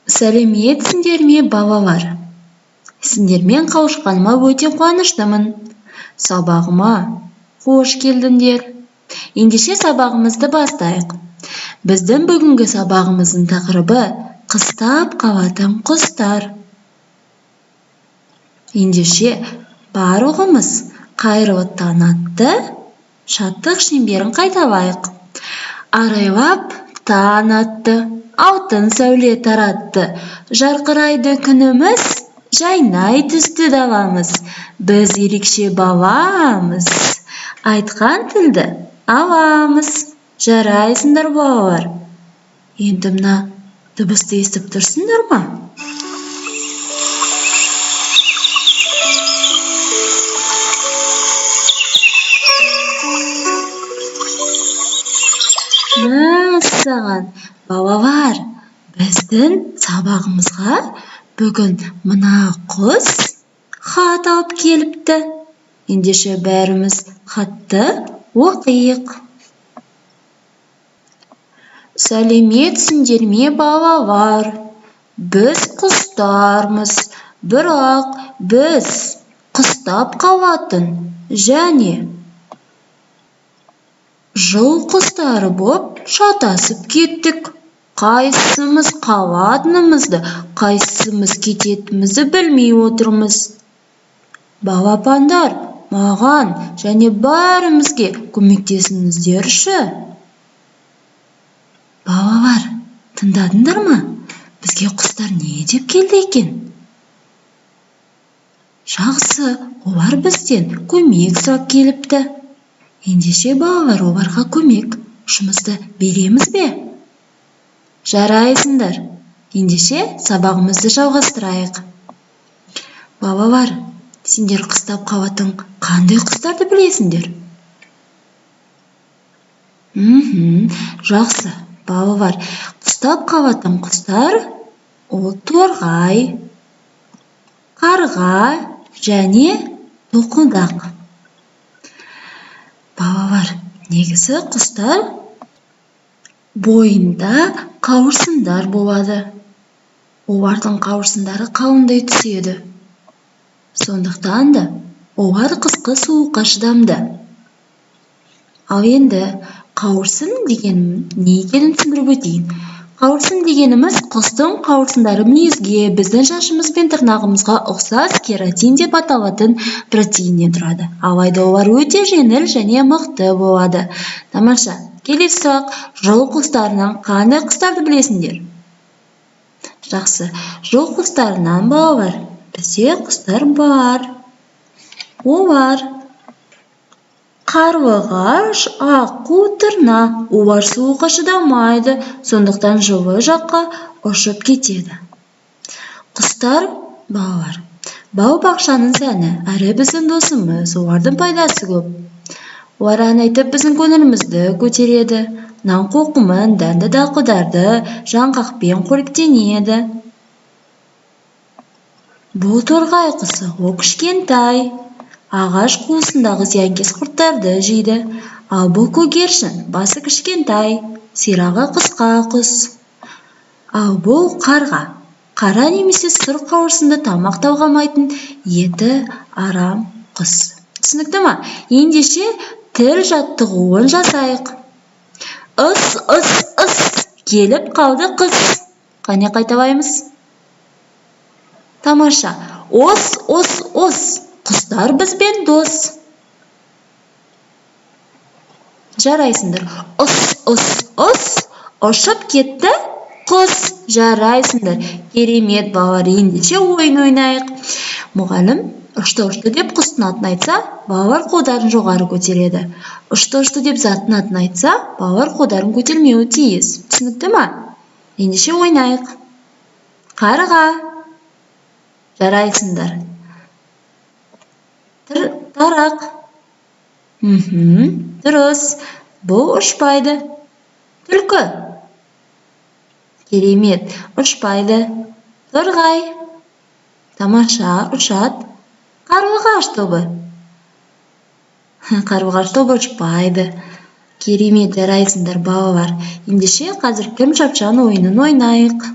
Сәлеметсіңдер ме, балалар? Сендермен қауышқаныма өте қуаныштымын. Сабағыма қош келдіңдер. Ендеше сабағымызды бастайық. Біздің бүгінгі сабағымыздың тақырыбы қыстап қалатын құстар. Ендеше барлығымыз қайырлы таң атты шаттық шеңберін қайталайық. Арайлап таң атты, алтын сәуле таратты, жарқырайды күніміз, жайнай түсті даламыз. Біз ерекше баламыз, айтқан тілді аламыз. Жарайсыңдар балалар. Енді мына дыбысты естіп тұрсыңдар ма? Мәссаған, балалар, біздің сабағымызға бүгін мына құс хат алып келіпті. Ендеше бәріміз хатты оқиық. Сәлеметсіңдер ме, балалар? Біз құстармыз, бірақ біз қыстап қалатын және жыл құстары боп шатасып кеттік. Қайсымыз қалатынымызды, қайсымыз кететімізді білмей отырмыз. Балапандар, маған және бәрімізге көмектесіңіздерші. Балалар, тыңдадыңдар ма? Бізге құстар не деп келді екен? Жақсы, олар бізден көмек сұрап келіпті. Ендеше балалар, оларға көмек жұмысты береміз бе? Жарайсыңдар. Ендеше сабағымызды жалғастырайық. Балалар, сендер қыстап қалатын қандай құстарды білесіңдер? Жақсы, балалар, қыстап қалатын құстар ол торғай, қарға және тоқылдақ. Балалар, негізі құстар бойында қауырсындар болады. Олардың қауырсындары қалыңдай түседі. Сондықтан да олар қысқы суыққа шыдамды. Ал енді қауырсын деген не екенін түсіндіріп өтейін. Қауырсын дегеніміз құстың қауырсындары мінезге, біздің шашымыз бен тырнағымызға ұқсас кератин деп аталатын протеиннен тұрады. Алайда олар өте жеңіл және мықты болады. Тамаша. Келесі сұрақ, жыл құстарынан қандай құстарды білесіңдер? Жақсы, жыл құстарынан балалар, бізде құстар бар. Олар қарлығаш, аққу, тырна. Олар суыққа шыдамайды, сондықтан жылы жаққа ұшып кетеді. Құстар, балалар, бау-бақшаның сәні, әрі біздің досымыз, олардың пайдасы көп. Олар ән айтып біздің көңілімізді көтереді. Нан қоқымын, дәнді дақылдарды жаңғақпен қоректенеді. Бұл торғай құсы, ол кішкентай. Ағаш қуысындағы зиянкес құрттарды жейді. Ал бұл көгершін, басы кішкентай, сирағы қысқа құс. Ал бұл қарға. Қара немесе сұр қауырсынды тамақ талғамайтын еті арам құс. Түсінікті ма? Ендеше тіл жаттығуын жасайық. Ыс, келіп қалды қыс. Қане қайталаймыз? Тамаша. Ос. Құстар бізбен дос. Жарайсыңдар. Ос. Ұшып кетті құс. Жарайсыңдар. Керемет балалар, ендеше ойын ойнайық. Мұғалім ұшты деп құстың атын айтса, балалар қолдарын жоғары көтереді. Ұшты деп заттың атын айтса, балалар қолдарын көтермеуі тиіс. Түсінікті ма? Ендеше ойнайық. Қарға. Жарайсыңдар. Тарақ. Дұрыс. Бұл ұшпайды. Түлкі. Керемет. Ұшпайды. Торғай. Тамаша, ұшады. Қарлығаш тобы. Қарлығаш тобы ұшпайды. Керемет, жарайсыңдар балалар. Ендеше қазір кім шапшаң ойынын ойнайық.